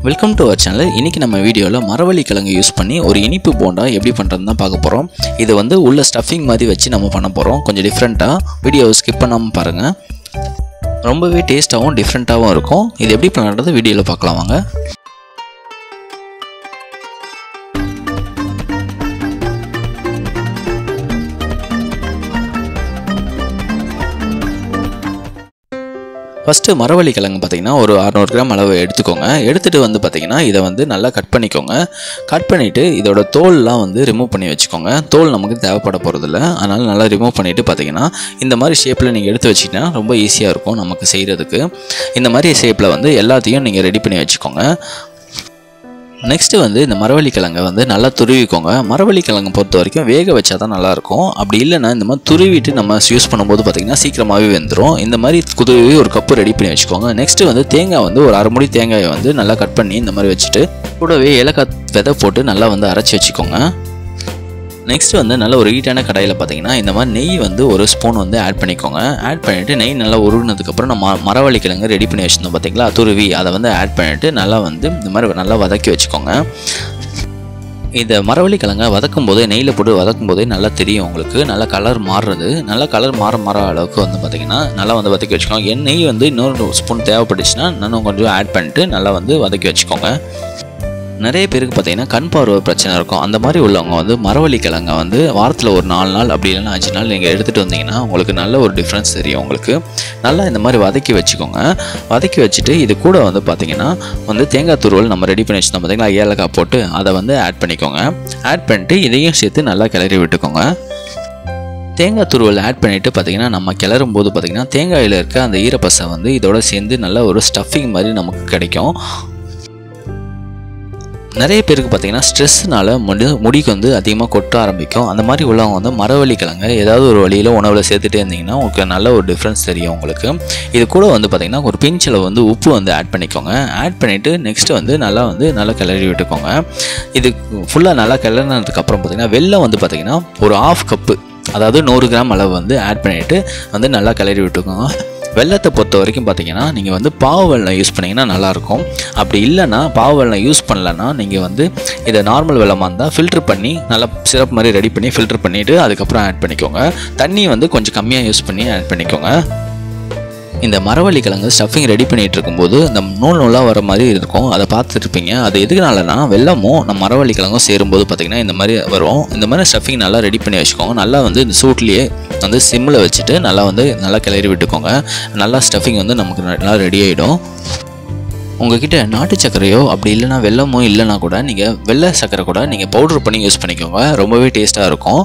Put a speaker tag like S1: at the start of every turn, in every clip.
S1: Welcome to our channel. இன்றைக்கி நம்ம வீடியோவில் மரவள்ளி கிழங்கு யூஸ் பண்ணி ஒரு இனிப்பு போண்டா எப்படி பண்ணுறதுன்னு தான் பார்க்க போகிறோம். இது வந்து உள்ள ஸ்டஃபிங் மாதிரி வச்சு நம்ம பண்ண போகிறோம். கொஞ்சம் டிஃப்ரெண்ட்டாக வீடியோவை ஸ்கிப் பண்ணாமல் பாருங்கள். ரொம்பவே டேஸ்ட்டாகவும் டிஃப்ரெண்ட்டாகவும் இருக்கும். இது எப்படி பண்ணுறது வீடியோவில் பார்க்கலாம் வாங்க. ஃபஸ்ட்டு மரவள்ளி கிழங்கு பார்த்திங்கன்னா ஒரு 600 கிராம் அளவு எடுத்துக்கோங்க. எடுத்துகிட்டு வந்து பார்த்திங்கன்னா இதை வந்து நல்லா கட் பண்ணிக்கோங்க. கட் பண்ணிவிட்டு இதோட தோல்லாம் வந்து ரிமூவ் பண்ணி வச்சுக்கோங்க. தோல் நமக்கு தேவைப்பட போகிறதில்ல, அதனால் நல்லா ரிமூவ் பண்ணிவிட்டு பார்த்திங்கன்னா இந்த மாதிரி ஷேப்பில் நீங்கள் எடுத்து வச்சிங்கன்னா ரொம்ப ஈஸியாக இருக்கும் நமக்கு செய்கிறதுக்கு. இந்த மாதிரி ஷேப்பில் வந்து எல்லாத்தையும் நீங்கள் ரெடி பண்ணி வச்சுக்கோங்க. நெக்ஸ்ட்டு வந்து இந்த மரவள்ளி கிழங்கை வந்து நல்லா துருவிக்கோங்க. மரவள்ளி கிழங்கு பொறுத்த வரைக்கும் வேக வச்சா தான் நல்லாயிருக்கும். அப்படி இல்லைன்னா இந்த மாதிரி துருவிட்டு நம்ம யூஸ் பண்ணும்போது பார்த்திங்கன்னா சீக்கிரமாகவே வெந்துடும். இந்த மாதிரி துருவி ஒரு கப்பு ரெடி பண்ணி வச்சுக்கோங்க. நெக்ஸ்ட்டு வந்து தேங்காய் வந்து ஒரு அரை மூடி தேங்காயை வந்து நல்லா கட் பண்ணி இந்த மாதிரி வச்சுட்டு கூடவே ஏலக்காய் விதை போட்டு நல்லா வந்து அரைச்சி வச்சுக்கோங்க. நெக்ஸ்ட்டு வந்து நல்ல ஒரு ஹீட்டான கடாயில் பார்த்தீங்கன்னா இந்த மாதிரி நெய் வந்து ஒரு ஸ்பூன் வந்து ஆட் பண்ணிக்கோங்க. ஆட் பண்ணிவிட்டு நெய் நல்லா உருகுனதுக்கப்புறம் நம்ம மரவள்ளி கிழங்கு ரெடி பண்ணி வச்சுருந்தோம் பார்த்தீங்களா, துருவி அதை வந்து ஆட் பண்ணிவிட்டு நல்லா வந்து இந்த மாதிரி நல்லா வதக்கி வச்சுக்கோங்க. இந்த மரவள்ளி கிழங்கை வதக்கும் போதே நெய்யில் போட்டு வதக்கும் போதே நல்லா தெரியும் உங்களுக்கு. நல்லா கலர் மாறுறது, நல்லா கலர் மாற அளவுக்கு வந்து பார்த்திங்கன்னா நல்லா வந்து வதக்கி வச்சுக்கோங்க. நெய் வந்து இன்னொரு ஸ்பூன் தேவைப்பட்டுச்சுன்னா இன்னும் கொஞ்சம் ஆட் பண்ணிட்டு நல்லா வந்து வதக்கி வச்சுக்கோங்க. நிறைய பேருக்கு பார்த்திங்கன்னா கண் பார்வை பிரச்சனை இருக்கும். அந்த மாதிரி உள்ளவங்க வந்து மரவள்ளி கிழங்கை வந்து வாரத்தில் ஒரு 4 நாள் அப்படி இல்லைன்னா 5 நாள் நீங்கள் எடுத்துகிட்டு வந்தீங்கன்னா உங்களுக்கு நல்ல ஒரு டிஃப்ரென்ஸ் தெரியும். உங்களுக்கு நல்லா இந்த மாதிரி வதக்கி வச்சுக்கோங்க. வதக்கி வச்சுட்டு இது கூட வந்து பார்த்திங்கன்னா வந்து தேங்காய் துருவல் நம்ம ரெடி பண்ணி வச்சுருந்தோம் பார்த்திங்களா, ஏலக்காய் போட்டு அதை வந்து ஆட் பண்ணிக்கோங்க. ஆட் பண்ணிட்டு இதையும் சேர்த்து நல்லா கிளறி விட்டுக்கோங்க. தேங்காய் துருவல் ஆட் பண்ணிவிட்டு பார்த்திங்கன்னா நம்ம கிளறும் போது பார்த்திங்கன்னா தேங்காயில் இருக்க அந்த ஈரப்பசை வந்து இதோட சேர்ந்து நல்ல ஒரு ஸ்டஃபிங் மாதிரி நமக்கு கிடைக்கும். நிறைய பேருக்கு பார்த்திங்கன்னா ஸ்ட்ரெஸ்ஸுனால முடிக்கு வந்து அதிகமாக கொட்ட ஆரம்பிக்கும். அந்த மாதிரி உள்ளவங்க வந்து மரவள்ளி கிழங்கு ஏதாவது ஒரு வழியில் உணவில் சேர்த்துட்டே இருந்தீங்கன்னா உங்களுக்கு நல்ல ஒரு டிஃப்ரென்ஸ் தெரியும் உங்களுக்கு. இது கூட வந்து பார்த்திங்கன்னா ஒரு பிஞ்சில் வந்து உப்பு வந்து ஆட் பண்ணிக்கோங்க. ஆட் பண்ணிவிட்டு நெக்ஸ்ட்டு வந்து நல்லா கிளறி விட்டுக்கோங்க. இது ஃபுல்லாக நல்லா கிளறினதுக்கப்புறம் பார்த்திங்கன்னா வெல்லம் வந்து பார்த்திங்கன்னா ஒரு 1/2 கப்பு, அதாவது 100 கிராம் அளவு வந்து ஆட் பண்ணிவிட்டு வந்து நல்லா கிளறி விட்டுக்கோங்க. வெல்லத்தை பொறுத்த வரைக்கும் பார்த்திங்கன்னா நீங்கள் வந்து பாவு வெல்லம் யூஸ் பண்ணிங்கன்னா நல்லாயிருக்கும். அப்படி இல்லைன்னா பாவு வெல்லம் யூஸ் பண்ணலன்னா நீங்கள் வந்து இதை நார்மல் வெல்லமாக இருந்தால் ஃபில்ட்ரு பண்ணி நல்லா சிரப் மாதிரி ரெடி பண்ணி ஃபில்ட்ரு பண்ணிவிட்டு அதுக்கப்புறம் ஆட் பண்ணிக்கோங்க. தண்ணி வந்து கொஞ்சம் கம்மியாக யூஸ் பண்ணி ஆட் பண்ணிக்கோங்க. இந்த மரவள்ளி கிழங்கு ஸ்டஃபிங் ரெடி பண்ணிகிட்டு இருக்கும்போது இந்த நூலாக வர மாதிரி இருக்கும், அதை பார்த்துருப்பீங்க. அது எதுக்குனாலனா வெல்லமும் நம்ம மரவள்ளி கிழங்கும் சேரும்போது பார்த்திங்கன்னா இந்த மாதிரி வரும். இந்த மாதிரி ஸ்டஃபிங் நல்லா ரெடி பண்ணி வச்சுக்கோங்க. நல்லா வந்து இந்த சூட்லேயே வந்து சிம்மில் வச்சுட்டு நல்லா கிளறி விட்டுக்கோங்க. நல்லா ஸ்டஃபிங் வந்து நமக்கு நல்லா ரெடி ஆகிடும். உங்ககிட்ட நாட்டு சர்க்கரையோ அப்படி இல்லைனா வெல்லமோ இல்லைனா கூட நீங்கள் வெள்ளை சர்க்கரை கூட நீங்கள் பவுட்ரு பண்ணி யூஸ் பண்ணிக்கோங்க. ரொம்பவே டேஸ்ட்டாக இருக்கும்.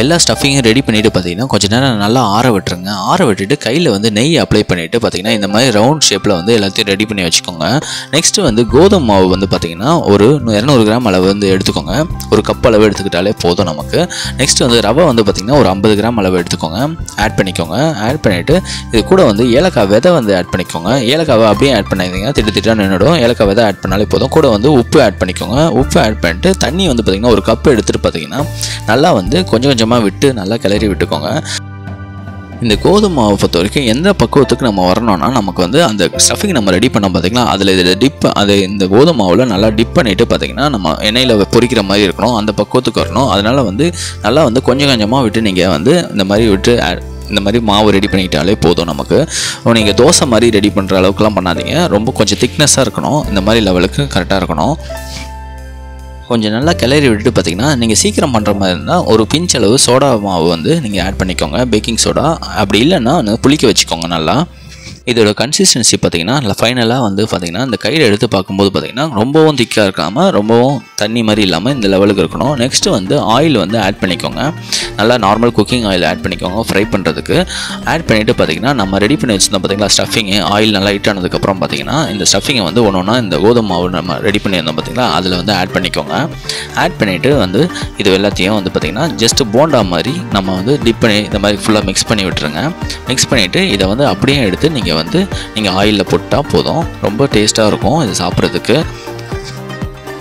S1: எல்லா ஸ்டஃபிங்கும் ரெடி பண்ணிவிட்டு பார்த்திங்கன்னா கொஞ்சம் நேரம் நல்லா ஆற விட்டுருங்க. ஆற விட்டுட்டு கையில் வந்து நெய் அப்ளை பண்ணிவிட்டு பார்த்திங்கன்னா இந்த மாதிரி ரவுண்ட் ஷேப்பில் வந்து எல்லாத்தையும் ரெடி பண்ணி வச்சுக்கோங்க. நெக்ஸ்ட்டு வந்து கோதுமை மாவு வந்து பார்த்திங்கன்னா ஒரு 200 கிராம் அளவு வந்து எடுத்துக்கோங்க. ஒரு கப் அளவு எடுத்துக்கிட்டாலே போதும் நமக்கு. நெக்ஸ்ட்டு வந்து ரவை வந்து பார்த்திங்கன்னா ஒரு 50 கிராம் அளவு எடுத்துக்கோங்க. ஆட் பண்ணிக்கோங்க. ஆட் பண்ணிவிட்டு இது கூட வந்து ஏலக்காய் விதை வந்து ஆட் பண்ணிக்கோங்க. ஏலக்காவை அப்படியே ஆட் பண்ணாதீங்க, திட்டாக நின்றுடும். ஏலக்காய் விதை ஆட் பண்ணாலே போதும். கூட வந்து உப்பு ஆட் பண்ணிக்கோங்க. உப்பு ஆட் பண்ணிட்டு தண்ணி வந்து பார்த்திங்கன்னா ஒரு கப் எடுத்துகிட்டு பார்த்திங்கன்னா நல்லா வந்து கொஞ்சம் விட்டு நல்லா கிளறி விட்டுக்கோங்க. இந்த கோதுமை மாவை பொறுத்த வரைக்கும் எந்த பக்குவத்துக்கு நம்ம வரணும்னா நமக்கு வந்து அந்த ஸ்டஃபிங் நம்ம ரெடி பண்ணோம் பார்த்திங்களா, அதில் இந்த கோதுமை மாவில் நல்லா டிப் பண்ணிவிட்டு பார்த்திங்கன்னா நம்ம எண்ணெயில் பொரிக்கிற மாதிரி இருக்கணும். அந்த பக்குவத்துக்கு வரணும். அதனால் வந்து நல்லா வந்து கொஞ்சமாக விட்டு நீங்கள் வந்து இந்த மாதிரி விட்டு இந்த மாதிரி மாவு ரெடி பண்ணிக்கிட்டாலே போதும் நமக்கு. நீங்கள் தோசை மாதிரி ரெடி பண்ணுற அளவுக்குலாம் பண்ணாதீங்க. ரொம்ப கொஞ்சம் திக்னஸாக இருக்கணும். இந்த மாதிரி லெவலுக்கு கரெக்டாக இருக்கணும். கொஞ்சம் நல்லா கிளறி விட்டுட்டு பார்த்திங்கன்னா நீங்கள் சீக்கிரம் பண்ணுற மாதிரி இருந்தால் ஒரு பிஞ்ச் அளவு சோடா மாவு வந்து நீங்கள் ஆட் பண்ணிக்கோங்க, பேக்கிங் சோடா. அப்படி இல்லைன்னா புளிக்க வச்சுக்கோங்க நல்லா. இதோட கன்சிஸ்டன்சி பார்த்திங்கன்னா ஃபைனலாக வந்து பார்த்திங்கன்னா இந்த கையில் எடுத்து பார்க்கும்போது பார்த்திங்கன்னா ரொம்பவும் திக்காக இருக்காமல் ரொம்பவும் தண்ணி மாதிரி இல்லாமல் இந்த லெவலுக்கு இருக்கணும். நெக்ஸ்ட்டு வந்து ஆயில் வந்து ஆட் பண்ணிக்கோங்க. நல்லா நார்மல் குக்கிங் ஆயில் ஆட் பண்ணிக்கோங்க ஃப்ரை பண்ணுறதுக்கு. ஆட் பண்ணிவிட்டு பார்த்திங்கன்னா நம்ம ரெடி பண்ணி வச்சுருந்தோம் பார்த்திங்களா ஸ்டஃபிங்கு, ஆயில் நல்லா ஹீட் ஆனதுக்கப்புறம் பார்த்திங்கன்னா இந்த ஸ்டஃபிங்கை வந்து ஒன்றா இந்த கோதுமை மாவு நம்ம ரெடி பண்ணியிருந்தோம் பார்த்திங்களா அதில் வந்து ஆட் பண்ணிக்கோங்க. ஆட் பண்ணிவிட்டு வந்து இது எல்லாத்தையும் வந்து பார்த்திங்கன்னா ஜஸ்ட்டு போண்டா மாதிரி நம்ம வந்து டிப் பண்ணி இந்த மாதிரி ஃபுல்லாக மிக்ஸ் பண்ணி விட்டுருங்க. மிக்ஸ் பண்ணிவிட்டு இதை வந்து அப்படியே எடுத்து நீங்கள் ஆயிலில் போட்டால் போதும். ரொம்ப டேஸ்ட்டாக இருக்கும் இது சாப்பிட்றதுக்கு.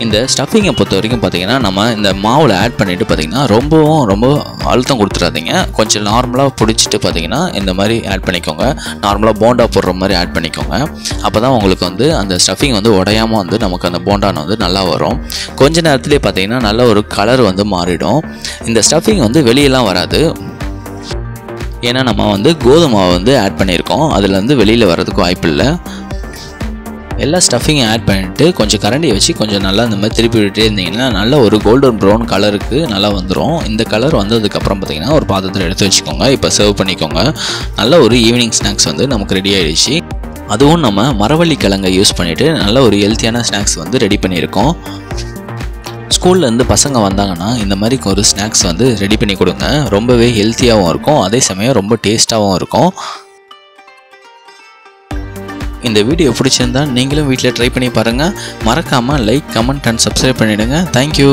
S1: இந்த ஸ்டஃபிங்கை பொறுத்த வரைக்கும் பார்த்தீங்கன்னா நம்ம இந்த மாவில் ஆட் பண்ணிவிட்டு பார்த்தீங்கன்னா ரொம்ப அழுத்தம் கொடுத்துடாதீங்க. கொஞ்சம் நார்மலாக பிடிச்சிட்டு பார்த்தீங்கன்னா இந்த மாதிரி ஆட் பண்ணிக்கோங்க. நார்மலாக போண்டா போடுற மாதிரி ஆட் பண்ணிக்கோங்க. அப்போ தான் உங்களுக்கு வந்து அந்த ஸ்டஃபிங் வந்து உடையாமல் வந்து நமக்கு அந்த போண்டான் வந்து நல்லா வரும். கொஞ்ச நேரத்துலேயே பார்த்தீங்கன்னா நல்ல ஒரு கலர் வந்து மாறிடும். இந்த ஸ்டஃபிங் வந்து வெளியெல்லாம் வராது. ஏன்னா நம்ம வந்து கோதுமை வந்து ஆட் பண்ணியிருக்கோம். அதில் வந்து வெளியில் வர்றதுக்கு வாய்ப்பு இல்லை. எல்லா ஸ்டஃபிங்கும் ஆட் பண்ணிவிட்டு கொஞ்சம் கரண்டியை வச்சு கொஞ்சம் நல்லா இந்த மாதிரி திருப்பி விட்டுட்டே இருந்தீங்கன்னா நல்ல ஒரு கோல்டன் ப்ரௌன் கலருக்கு நல்லா வந்துடும். இந்த கலர் வந்ததுக்கப்புறம் பார்த்தீங்கன்னா ஒரு பாத்திரத்தில் எடுத்து வச்சுக்கோங்க. இப்போ சர்வ் பண்ணிக்கோங்க. நல்ல ஒரு ஈவினிங் ஸ்நாக்ஸ் வந்து நமக்கு ரெடி ஆகிடுச்சு. அதுவும் நம்ம மரவள்ளி கிழங்கை யூஸ் பண்ணிவிட்டு நல்ல ஒரு ஹெல்த்தியான ஸ்நாக்ஸ் வந்து ரெடி பண்ணியிருக்கோம். ஸ்கூல்லேருந்து பசங்க வந்தாங்கன்னா இந்த மாதிரி ஒரு ஸ்நாக்ஸ் வந்து ரெடி பண்ணி கொடுங்க. ரொம்பவே ஹெல்த்தியாகவும் இருக்கும், அதே சமயம் ரொம்ப டேஸ்ட்டாகவும் இருக்கும். இந்த வீடியோ பிடிச்சிருந்தா நீங்களும் வீட்டில் ட்ரை பண்ணி பாருங்கள். மறக்காமல் லைக், கமெண்ட் அண்ட் சப்ஸ்கிரைப் பண்ணிவிடுங்க. தேங்க்யூ.